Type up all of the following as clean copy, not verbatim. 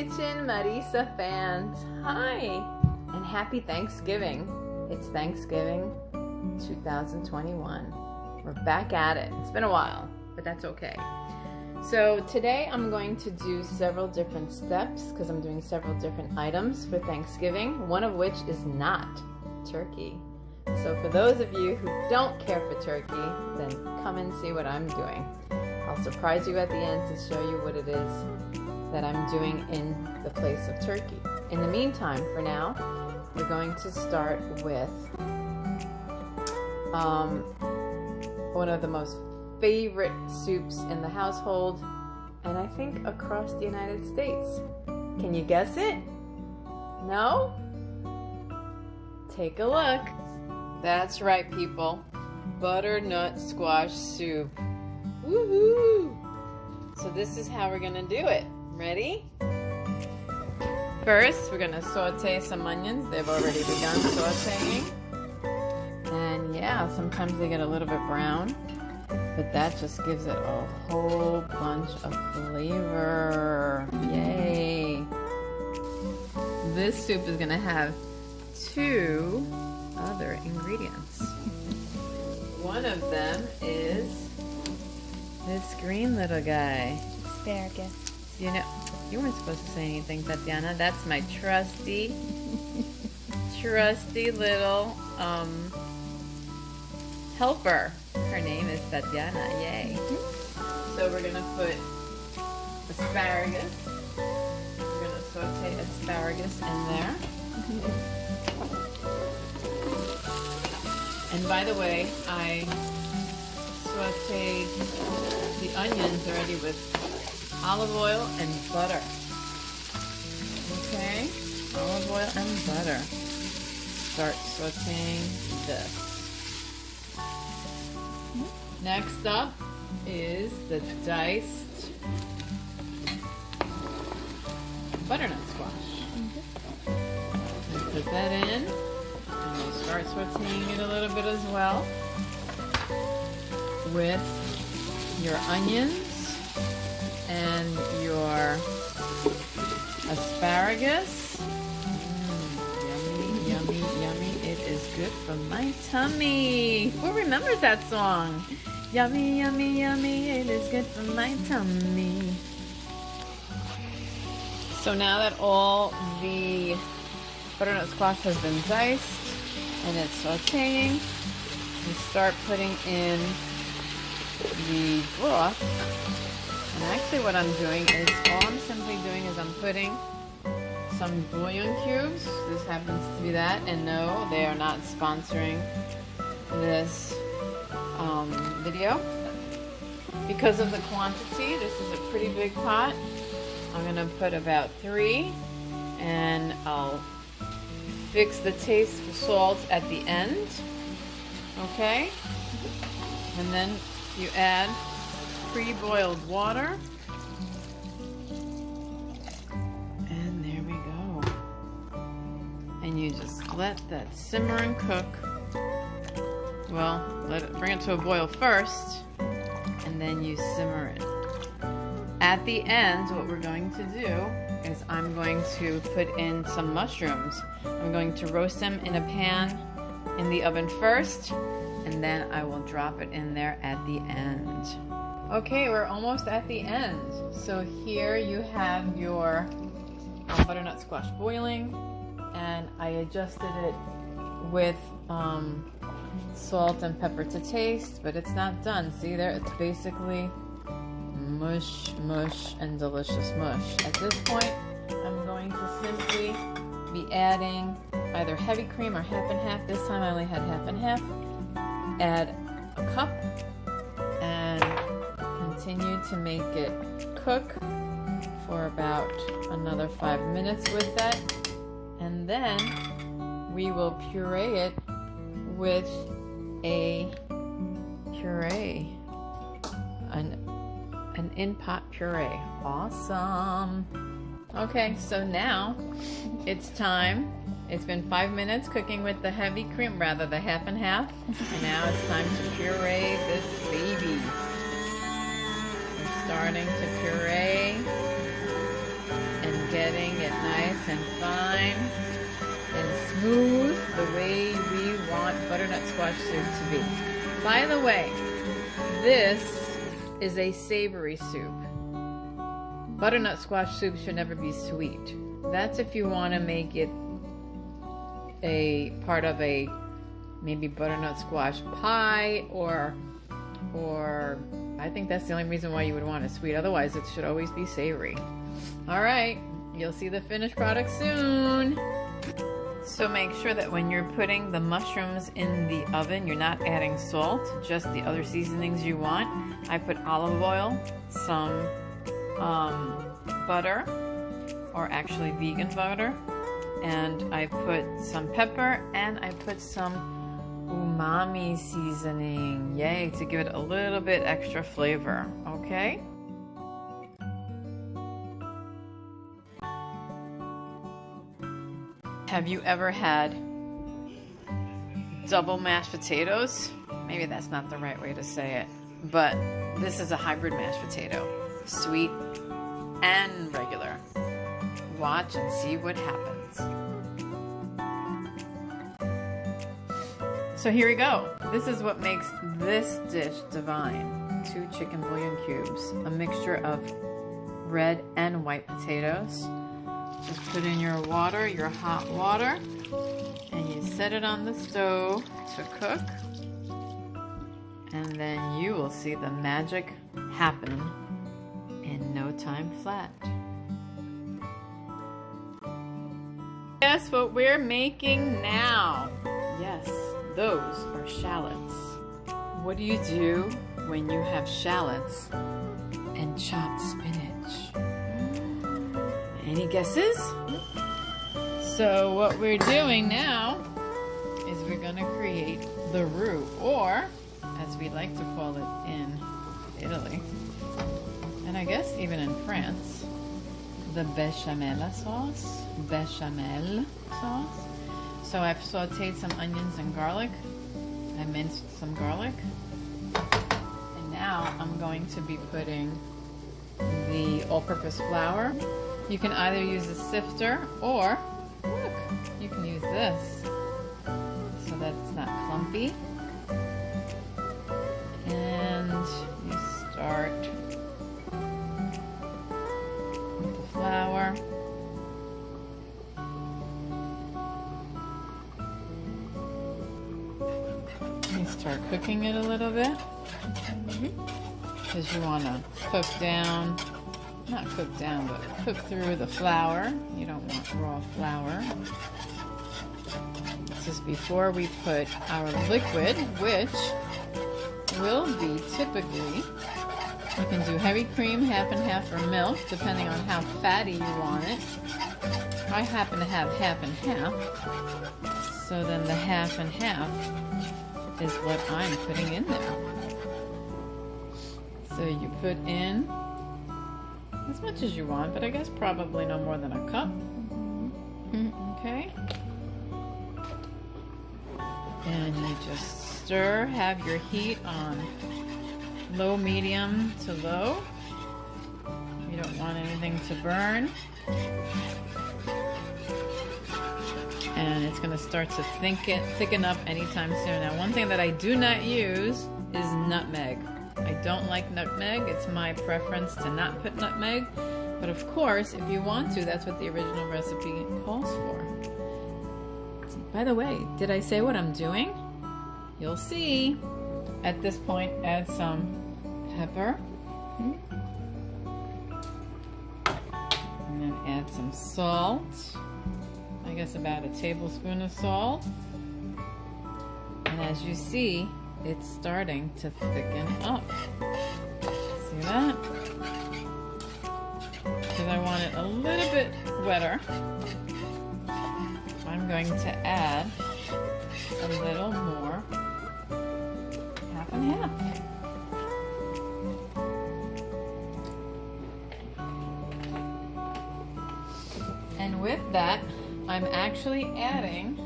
Kitchen, Marisa fans. Hi, and happy Thanksgiving. It's Thanksgiving 2021. We're back at it. It's been a while, but that's okay. So today I'm going to do several different steps because I'm doing several different items for Thanksgiving, one of which is not turkey. So for those of you who don't care for turkey, then come and see what I'm doing. I'll surprise you at the end to show you what it is that I'm doing in the place of turkey. In the meantime, for now, we're going to start with one of the most favorite soups in the household, and I think across the United States. Can you guess it? No? Take a look. That's right, people. Butternut squash soup. Woohoo! So this is how we're gonna do it. Ready? First, we're gonna saute some onions. They've already begun sauteing. And yeah, sometimes they get a little bit brown, but that just gives it a whole bunch of flavor. Yay! This soup is gonna have two other ingredients. One of them is this green little guy. Asparagus. You know, you weren't supposed to say anything, Tatiana. That's my trusty little helper. Her name is Tatiana. Yay. So we're gonna put asparagus. We're gonna saute asparagus in there. And by the way, I sauteed the onions already with olive oil and butter. Okay, olive oil and butter. Start sauteing this. Next up is the diced butternut squash. Put that in. And you start sauteing it a little bit as well with your onions and your asparagus. Yummy, yummy, yummy. It is good for my tummy. Who remembers that song? Yummy, yummy, yummy. It is good for my tummy. So now that all the butternut squash has been diced and it's sauteing, we start putting in the broth. And actually what I'm doing is, all I'm simply doing is I'm putting some bouillon cubes. This happens to be that, and no, they are not sponsoring this video. Because of the quantity, this is a pretty big pot. I'm gonna put about 3, and I'll fix the taste for salt at the end. Okay? And then you add pre-boiled water. And there we go. And you just let that simmer and cook. Well, bring it to a boil first, and then you simmer it. At the end, what we're going to do is I'm going to put in some mushrooms. I'm going to roast them in a pan in the oven first, and then I will drop it in there at the end. Okay, we're almost at the end. So here you have your butternut squash boiling, and I adjusted it with salt and pepper to taste, but it's not done. See there, it's basically mush, mush, and delicious mush. At this point, I'm going to simply be adding either heavy cream or half and half. This time I only had half and half. Add a cup and continue to make it cook for about another 5 minutes with that. And then we will puree it with a puree, an in-pot puree. Awesome. Okay, so now it's time. It's been 5 minutes cooking with the heavy cream, rather the half and half. And now it's time to puree this baby. We're starting to puree and get getting it nice and fine and smooth the way we want butternut squash soup to be. By the way, this is a savory soup. Butternut squash soup should never be sweet. That's if you want to make it a part of a maybe butternut squash pie, or I think that's the only reason why you would want it sweet. Otherwise, it should always be savory. All right, you'll see the finished product soon. So make sure that when you're putting the mushrooms in the oven, you're not adding salt, just the other seasonings you want. I put olive oil, some butter, or actually vegan butter, and I put some pepper, and I put some umami seasoning, yay, to give it a little bit extra flavor, okay? Have you ever had double mashed potatoes? Maybe that's not the right way to say it, but this is a hybrid mashed potato, sweet and regular. Watch and see what happens. So here we go. This is what makes this dish divine. 2 chicken bouillon cubes, a mixture of red and white potatoes. Just put in your water, your hot water, and you set it on the stove to cook. And then you will see the magic happen in no time flat. Guess what we're making now? Yes, those are shallots. What do you do when you have shallots and chopped spinach? Any guesses? So what we're doing now is we're going to create the roux, or as we like to call it in Italy, and I guess even in France, the bechamel sauce. Bechamel sauce. So I've sauteed some onions and garlic. I minced some garlic. And now I'm going to be putting the all-purpose flour. You can either use a sifter, or look, you can use this so that it's not clumpy. And you start with the flour. You start cooking it a little bit because you want to cook down. Not cook down, but cook through the flour. You don't want raw flour. This is before we put our liquid, which will be typically, you can do heavy cream, half and half, or milk, depending on how fatty you want it. I happen to have half and half, so then the half and half is what I'm putting in there. So you put in as much as you want, but I guess probably no more than a cup. Okay. And you just stir, have your heat on low, medium to low. You don't want anything to burn. And it's going to start to thicken up anytime soon. Now, one thing that I do not use is nutmeg. I don't like nutmeg. It's my preference to not put nutmeg. But of course, if you want to, that's what the original recipe calls for. By the way, did I say what I'm doing? You'll see. At this point, add some pepper. And then add some salt. I guess about a tablespoon of salt. And as you see, it's starting to thicken up. See that? Because I want it a little bit wetter, I'm going to add a little more, half and half. And with that, I'm actually adding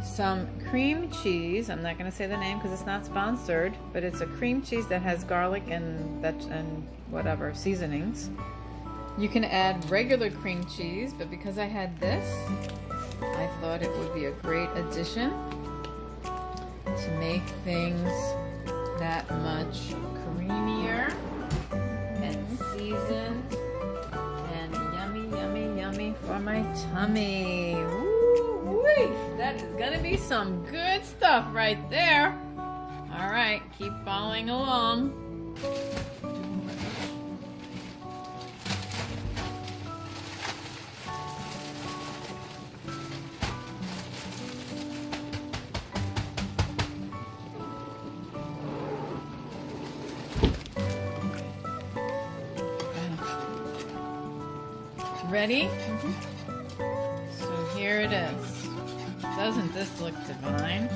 some cream cheese. I'm not going to say the name because it's not sponsored, but it's a cream cheese that has garlic and whatever seasonings. You can add regular cream cheese, but because I had this, I thought it would be a great addition to make things that much creamier and seasoned and yummy, yummy, yummy for my tummy. Woo-wee! That is gonna be some good stuff right there. All right, keep following along. Ready? So here it is. Doesn't this look divine?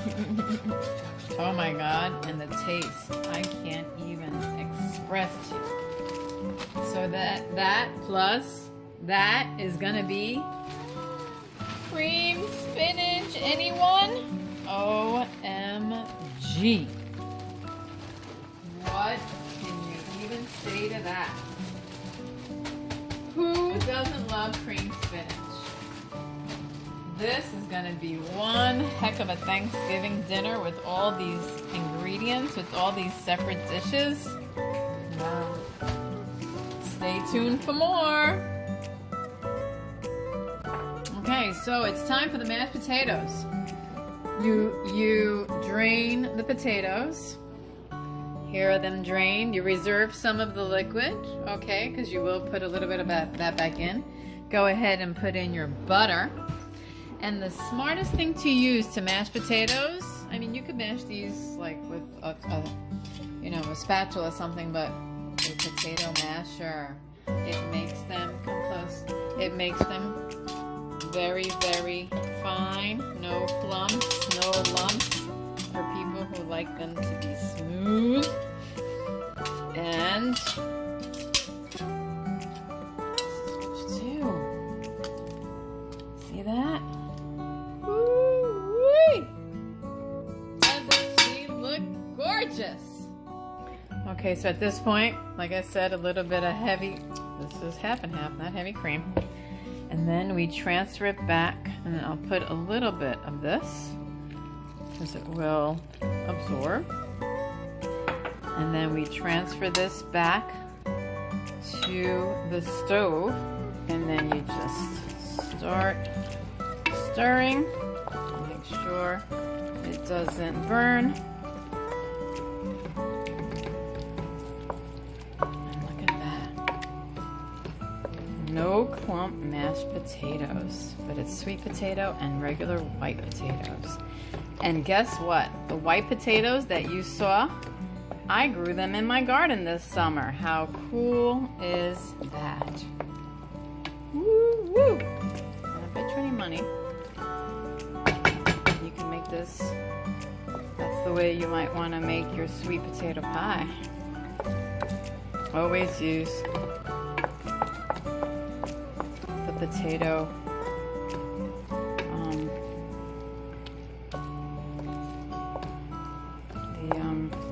Oh my God, and the taste, I can't even express to you. So that plus that is gonna be cream spinach, anyone? OMG. What can you even say to that? Who doesn't love cream spinach? This is going to be one heck of a Thanksgiving dinner with all these ingredients, with all these separate dishes. Wow. Stay tuned for more. Okay, so it's time for the mashed potatoes. You drain the potatoes. Here are them drained. You reserve some of the liquid, okay, because you will put a little bit of that back in. Go ahead and put in your butter. And the smartest thing to use to mash potatoes, I mean, you could mash these like with a spatula or something, but a potato masher, it makes them, come close, it makes them very, very fine. No clumps, no lumps, for people who like them to be smooth. And this is what you do. See that? Woo-wee! Doesn't she look gorgeous? Okay, so at this point, like I said, a little bit of heavy, this is half and half, not heavy cream. And then we transfer it back, and then I'll put a little bit of this, because it will absorb. And then we transfer this back to the stove, and then you just start stirring. Make sure it doesn't burn. And look at that. No clump mashed potatoes, but it's sweet potato and regular white potatoes. And guess what? The white potatoes that you saw, I grew them in my garden this summer. How cool is that? Woo woo! Not bet you any money. You can make this, that's the way you might want to make your sweet potato pie. Always use the potato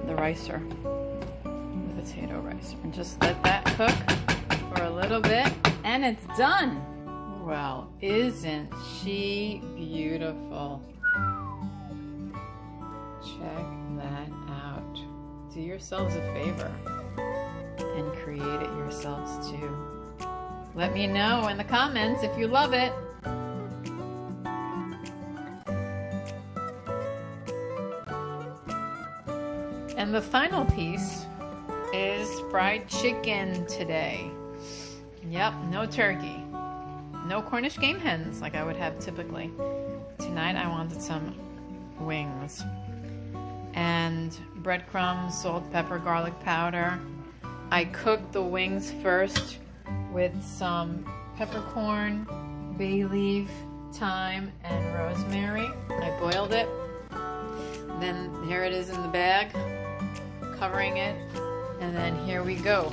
the ricer, the potato ricer, and just let that cook for a little bit, and it's done. Well, isn't she beautiful? Check that out. Do yourselves a favor and create it yourselves too. Let me know in the comments if you love it. And the final piece is fried chicken today. Yep, no turkey. No Cornish game hens like I would have typically. Tonight I wanted some wings. And breadcrumbs, salt, pepper, garlic powder. I cooked the wings first with some peppercorn, bay leaf, thyme, and rosemary. I boiled it. Then here it is in the bag, covering it. And then here we go,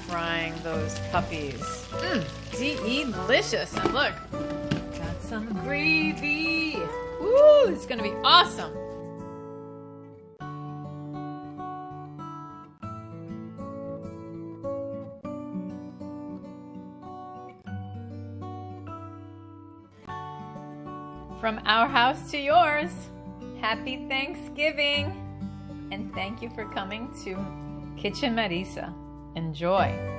frying those puppies. Delicious. And look, got some gravy. Woo, it's gonna be awesome. From our house to yours, happy Thanksgiving. And thank you for coming to Kitchen Marisa. Enjoy.